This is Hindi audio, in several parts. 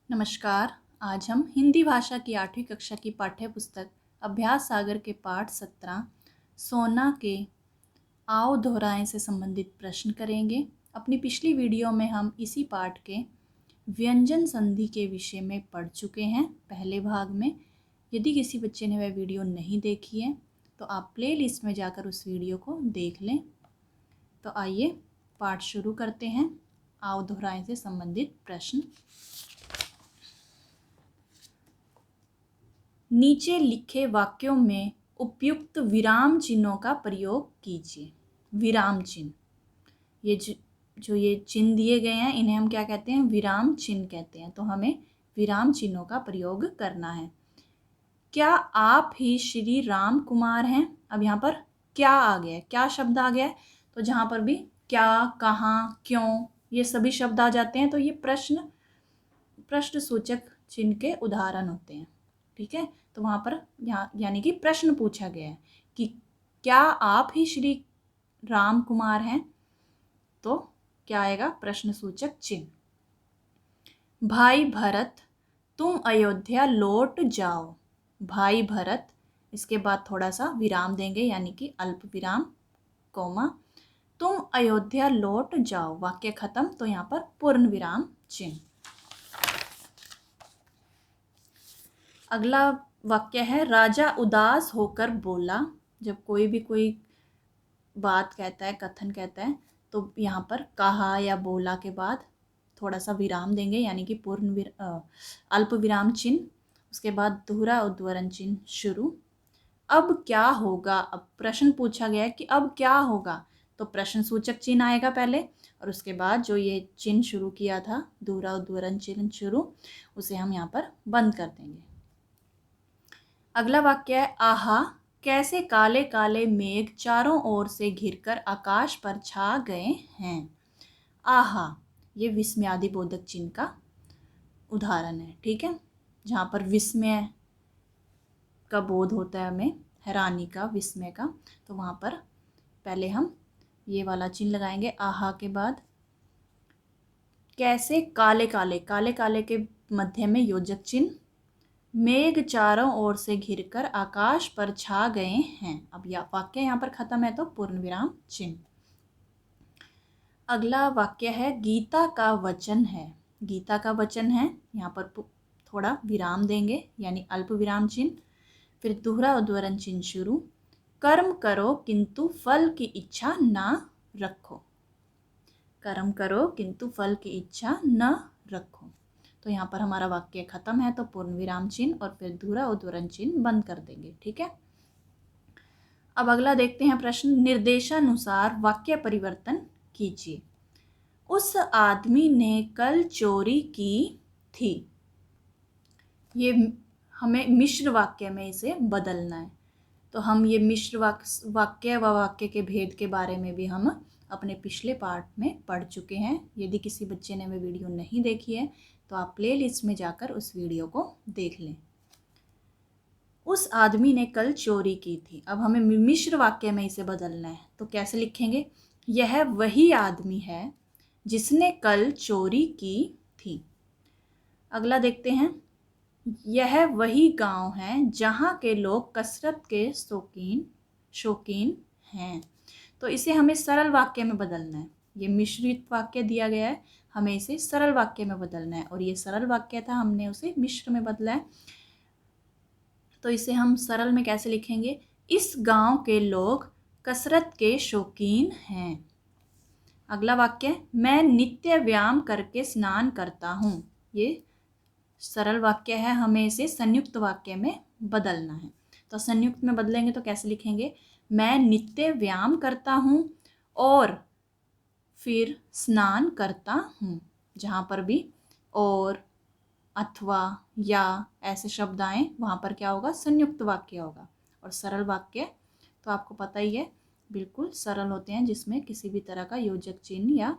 नमस्कार। आज हम हिंदी भाषा की 8वीं कक्षा की पाठ्य पुस्तक अभ्यास सागर के पाठ 17 सोना के आओ दोहराएं से संबंधित प्रश्न करेंगे। अपनी पिछली वीडियो में हम इसी पाठ के व्यंजन संधि के विषय में पढ़ चुके हैं पहले भाग में। यदि किसी बच्चे ने वह वीडियो नहीं देखी है तो आप प्लेलिस्ट में जाकर उस वीडियो को देख लें। तो आइए पाठ शुरू करते हैं। आओ दोहराएं से संबंधित प्रश्न। नीचे लिखे वाक्यों में उपयुक्त विराम चिन्हों का प्रयोग कीजिए। विराम चिन्ह, ये चिन्ह दिए गए हैं इन्हें हम क्या कहते हैं? विराम चिन्ह कहते हैं। तो हमें विराम चिन्हों का प्रयोग करना है। क्या आप ही श्री राम कुमार हैं? अब यहाँ पर क्या आ गया है, क्या शब्द आ गया है? तो जहाँ पर भी क्या, कहाँ, क्यों, ये सभी शब्द आ जाते हैं तो ये प्रश्न सूचक चिन्ह के उदाहरण होते हैं। ठीक है, तो वहाँ पर यानी कि प्रश्न पूछा गया है कि क्या आप ही श्री राम कुमार हैं? तो क्या आएगा? प्रश्न सूचक चिन्ह। भाई भरत, तुम अयोध्या लौट जाओ। भाई भरत, इसके बाद थोड़ा सा विराम देंगे यानी कि अल्प विराम, कोमा, तुम अयोध्या लौट जाओ, वाक्य खत्म। तो यहाँ पर पूर्ण विराम चिन्ह। अगला वाक्य है राजा उदास होकर बोला। जब कोई भी कोई बात कहता है, कथन कहता है, तो यहाँ पर कहा या बोला के बाद थोड़ा सा विराम देंगे यानी कि अल्प विराम चिन्ह। उसके बाद दोहरा उद्धरण चिन्ह शुरू। अब क्या होगा? अब प्रश्न पूछा गया है कि अब क्या होगा, तो प्रश्न सूचक चिन्ह आएगा पहले और उसके बाद जो ये चिन्ह शुरू किया था, दोहरा उद्धरण चिन्ह शुरू, उसे हम यहाँ पर बंद कर देंगे। अगला वाक्य है आहा, कैसे काले काले मेघ चारों ओर से घिरकर आकाश पर छा गए हैं। आहा, ये विस्मयादि बोधक चिन्ह का उदाहरण है। ठीक है, जहाँ पर विस्मय का बोध होता है हमें, हैरानी का, विस्मय का, तो वहाँ पर पहले हम ये वाला चिन्ह लगाएंगे आहा के बाद। कैसे काले काले, काले काले के मध्य में योजक चिन्ह, मेघ चारों ओर से घिरकर आकाश पर छा गए हैं। अब यह वाक्य यहाँ पर खत्म है तो पूर्ण विराम चिन्ह। अगला वाक्य है गीता का वचन है। गीता का वचन है, यहाँ पर थोड़ा विराम देंगे यानी अल्प विराम चिन्ह, फिर दोहरा उद्धरण चिन्ह शुरू। कर्म करो किंतु फल की इच्छा ना रखो। कर्म करो किंतु फल की इच्छा न रखो। तो यहाँ पर हमारा वाक्य खत्म है तो पूर्ण विराम चिन्ह और फिर दोहरा उद्धरण चिन्ह बंद कर देंगे। ठीक है, अब अगला देखते हैं प्रश्न। निर्देशानुसार वाक्य परिवर्तन कीजिए। उस आदमी ने कल चोरी की थी। ये हमें मिश्र वाक्य में इसे बदलना है। तो हम ये मिश्र वाक्य व वाक्य के भेद के बारे में भी हम अपने पिछले पार्ट में पढ़ चुके हैं। यदि किसी बच्चे ने वह वीडियो नहीं देखी है तो आप प्लेलिस्ट में जाकर उस वीडियो को देख लें। उस आदमी ने कल चोरी की थी। अब हमें मिश्र वाक्य में इसे बदलना है तो कैसे लिखेंगे? यह वही आदमी है जिसने कल चोरी की थी। अगला देखते हैं। यह वही गांव है जहाँ के लोग कसरत के शौकीन हैं। तो इसे हमें सरल वाक्य में बदलना है। ये मिश्रित वाक्य दिया गया है, हमें इसे सरल वाक्य में बदलना है और ये सरल वाक्य था, हमने उसे मिश्र में बदला है। तो इसे हम सरल में कैसे लिखेंगे? इस गांव के लोग कसरत के शौकीन हैं। अगला वाक्य, मैं नित्य व्यायाम करके स्नान करता हूँ। ये सरल वाक्य है, हमें इसे संयुक्त वाक्य में बदलना है। तो संयुक्त में बदलेंगे तो कैसे लिखेंगे? मैं नित्य व्यायाम करता हूँ और फिर स्नान करता हूँ। जहाँ पर भी और, अथवा, या ऐसे शब्द आए वहाँ पर क्या होगा? संयुक्त वाक्य होगा। और सरल वाक्य तो आपको पता ही है, बिल्कुल सरल होते हैं जिसमें किसी भी तरह का योजक चिन्ह या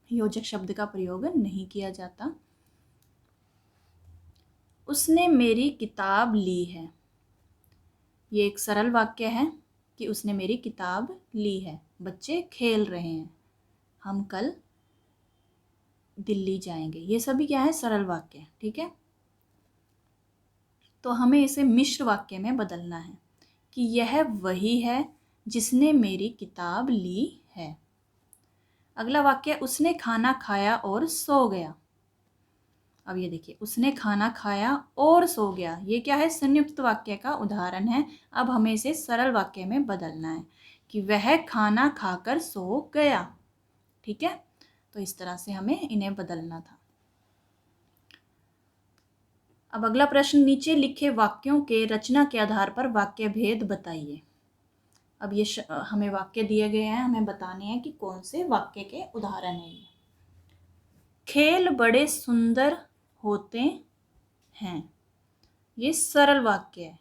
योजक शब्द का प्रयोग नहीं किया जाता। उसने मेरी किताब ली है। ये एक सरल वाक्य है कि उसने मेरी किताब ली है। बच्चे खेल रहे हैं। हम कल दिल्ली जाएंगे। ये सभी क्या है, सरल वाक्य, ठीक है। तो हमें इसे मिश्र वाक्य में बदलना है कि यह वही है जिसने मेरी किताब ली है। अगला वाक्य, उसने खाना खाया और सो गया। अब ये देखिए, उसने खाना खाया और सो गया, ये क्या है, संयुक्त वाक्य का उदाहरण है। अब हमें इसे सरल वाक्य में बदलना है कि वह खाना खाकर सो गया, ठीक है। तो इस तरह से हमें इन्हें बदलना था। अब अगला प्रश्न, नीचे लिखे वाक्यों के रचना के आधार पर वाक्य भेद बताइए। अब ये हमें वाक्य दिए गए हैं, हमें बताने हैं कि कौन से वाक्य के उदाहरण हैं ये। खेल बड़े सुंदर होते हैं, ये सरल वाक्य है,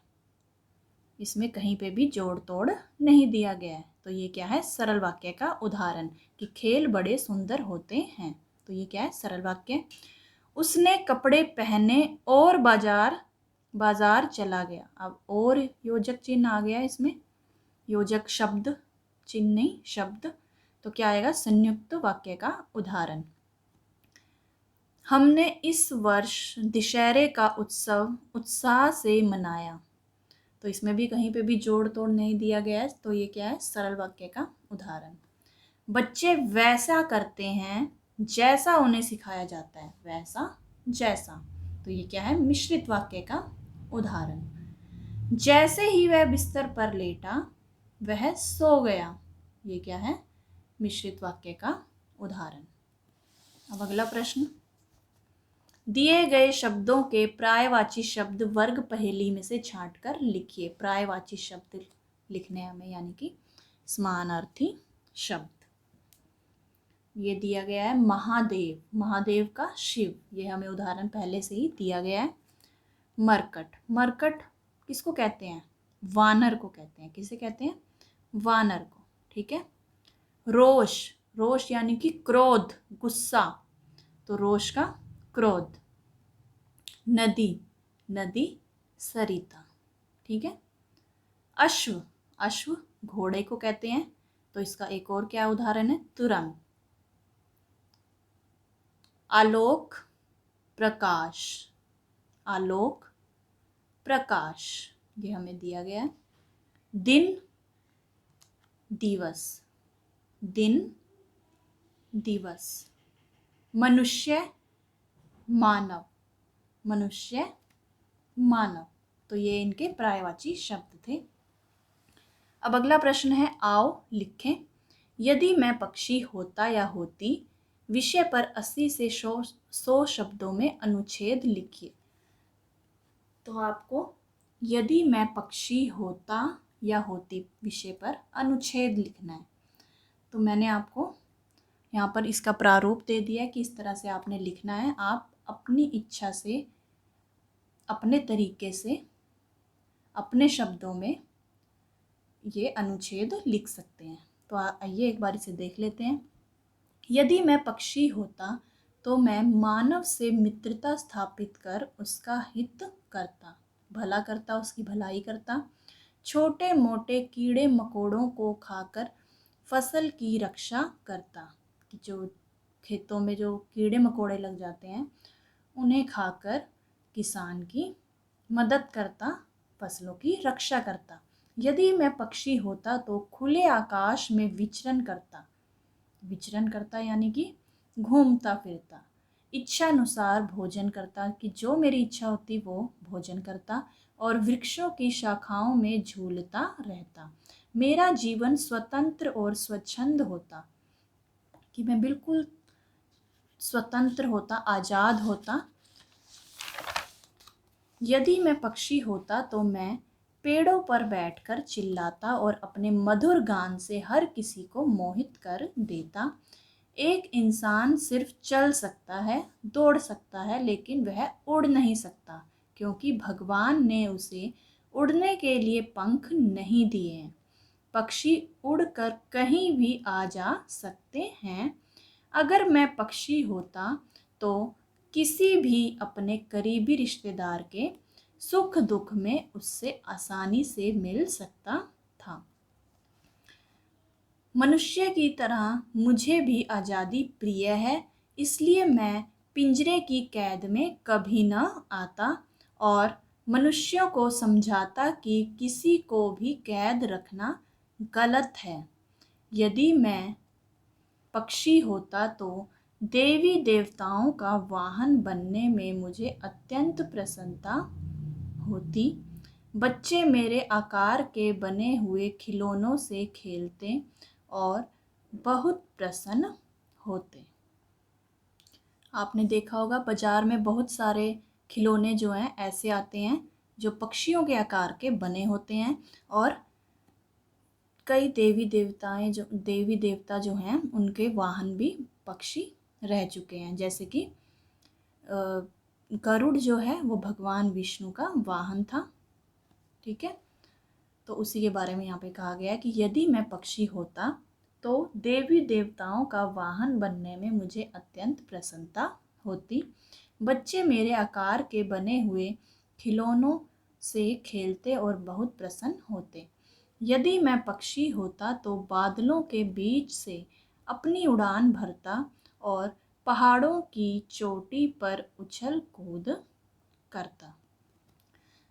इसमें कहीं पे भी जोड़ तोड़ नहीं दिया गया है। तो ये क्या है, सरल वाक्य का उदाहरण कि खेल बड़े सुंदर होते हैं। तो ये क्या है, सरल वाक्य। उसने कपड़े पहने और बाजार चला गया। अब और योजक चिन्ह आ गया इसमें, योजक शब्द, चिन्ह नहीं शब्द। तो क्या आएगा, संयुक्त वाक्य का उदाहरण। हमने इस वर्ष दशहरे का उत्सव उत्साह से मनाया। तो इसमें भी कहीं पे भी जोड़ तोड़ नहीं दिया गया है। तो ये क्या है, सरल वाक्य का उदाहरण। बच्चे वैसा करते हैं जैसा उन्हें सिखाया जाता है, वैसा जैसा। तो ये क्या है, मिश्रित वाक्य का उदाहरण। जैसे ही वह बिस्तर पर लेटा वह सो गया, ये क्या है, मिश्रित वाक्य का उदाहरण। अब अगला प्रश्न, दिए गए शब्दों के पर्यायवाची शब्द वर्ग पहेली में से छांटकर लिखिए। पर्यायवाची शब्द लिखने हमें, यानी कि समानार्थी शब्द। ये दिया गया है महादेव, महादेव का शिव, ये हमें उदाहरण पहले से ही दिया गया है। मरकट, मरकट किसको कहते हैं, वानर को कहते हैं। किसे कहते हैं, वानर को, ठीक है। रोष, रोष यानी कि क्रोध, गुस्सा, तो रोष का क्रोध। नदी, नदी सरिता, ठीक है। अश्व, अश्व घोड़े को कहते हैं। तो इसका एक और क्या उदाहरण है, तुरंग। आलोक, प्रकाश, आलोक प्रकाश, ये हमें दिया गया है। दिन, दिवस, दिन दिवस। मनुष्य, मानव, मनुष्य मानव। तो ये इनके पर्यायवाची शब्द थे। अब अगला प्रश्न है, आओ लिखें। यदि मैं पक्षी होता या होती, विषय पर 80 से 100 शब्दों में अनुच्छेद लिखिए। तो आपको यदि मैं पक्षी होता या होती विषय पर अनुच्छेद लिखना है। तो मैंने आपको यहाँ पर इसका प्रारूप दे दिया है कि इस तरह से आपने लिखना है। आप अपनी इच्छा से, अपने तरीके से, अपने शब्दों में ये अनुच्छेद लिख सकते हैं। तो आइए एक बार इसे देख लेते हैं। यदि मैं पक्षी होता तो मैं मानव से मित्रता स्थापित कर उसका हित करता, भला करता, उसकी भलाई करता। छोटे मोटे कीड़े मकोड़ों को खाकर फसल की रक्षा करता, कि जो खेतों में जो कीड़े मकोड़े लग जाते हैं उन्हें खाकर किसान की मदद करता, फसलों की रक्षा करता। यदि मैं पक्षी होता तो खुले आकाश में विचरण करता, विचरण करता यानी कि घूमता फिरता। इच्छानुसार भोजन करता, कि जो मेरी इच्छा होती वो भोजन करता। और वृक्षों की शाखाओं में झूलता रहता। मेरा जीवन स्वतंत्र और स्वच्छंद होता, कि मैं बिल्कुल स्वतंत्र होता, आज़ाद होता। यदि मैं पक्षी होता तो मैं पेड़ों पर बैठकर चिल्लाता और अपने मधुर गान से हर किसी को मोहित कर देता। एक इंसान सिर्फ चल सकता है, दौड़ सकता है, लेकिन वह उड़ नहीं सकता, क्योंकि भगवान ने उसे उड़ने के लिए पंख नहीं दिए हैं। पक्षी उड़कर कहीं भी आ जा सकते हैं। अगर मैं पक्षी होता तो किसी भी अपने करीबी रिश्तेदार के सुख दुख में उससे आसानी से मिल सकता था। मनुष्य की तरह मुझे भी आज़ादी प्रिय है, इसलिए मैं पिंजरे की कैद में कभी न आता और मनुष्यों को समझाता कि किसी को भी कैद रखना गलत है। यदि मैं पक्षी होता तो देवी देवताओं का वाहन बनने में मुझे अत्यंत प्रसन्नता होती। बच्चे मेरे आकार के बने हुए खिलौनों से खेलते और बहुत प्रसन्न होते। आपने देखा होगा बाजार में बहुत सारे खिलौने जो हैं ऐसे आते हैं जो पक्षियों के आकार के बने होते हैं, और कई देवी देवता जो हैं उनके वाहन भी पक्षी रह चुके हैं। जैसे कि गरुड़ जो है वो भगवान विष्णु का वाहन था। ठीक है, तो उसी के बारे में यहाँ पे कहा गया है कि यदि मैं पक्षी होता तो देवी देवताओं का वाहन बनने में मुझे अत्यंत प्रसन्नता होती। बच्चे मेरे आकार के बने हुए खिलौनों से खेलते और बहुत प्रसन्न होते। यदि मैं पक्षी होता तो बादलों के बीच से अपनी उड़ान भरता और पहाड़ों की चोटी पर उछल कूद करता।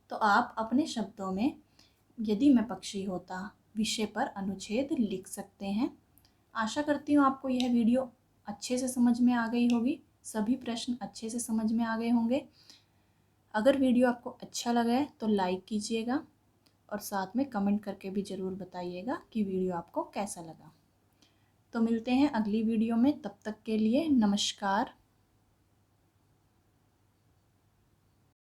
तो आप अपने शब्दों में यदि मैं पक्षी होता विषय पर अनुच्छेद लिख सकते हैं। आशा करती हूँ आपको यह वीडियो अच्छे से समझ में आ गई होगी, सभी प्रश्न अच्छे से समझ में आ गए होंगे। अगर वीडियो आपको अच्छा लगा है तो लाइक कीजिएगा और साथ में कमेंट करके भी ज़रूर बताइएगा कि वीडियो आपको कैसा लगा। तो मिलते हैं अगली वीडियो में, तब तक के लिए नमस्कार।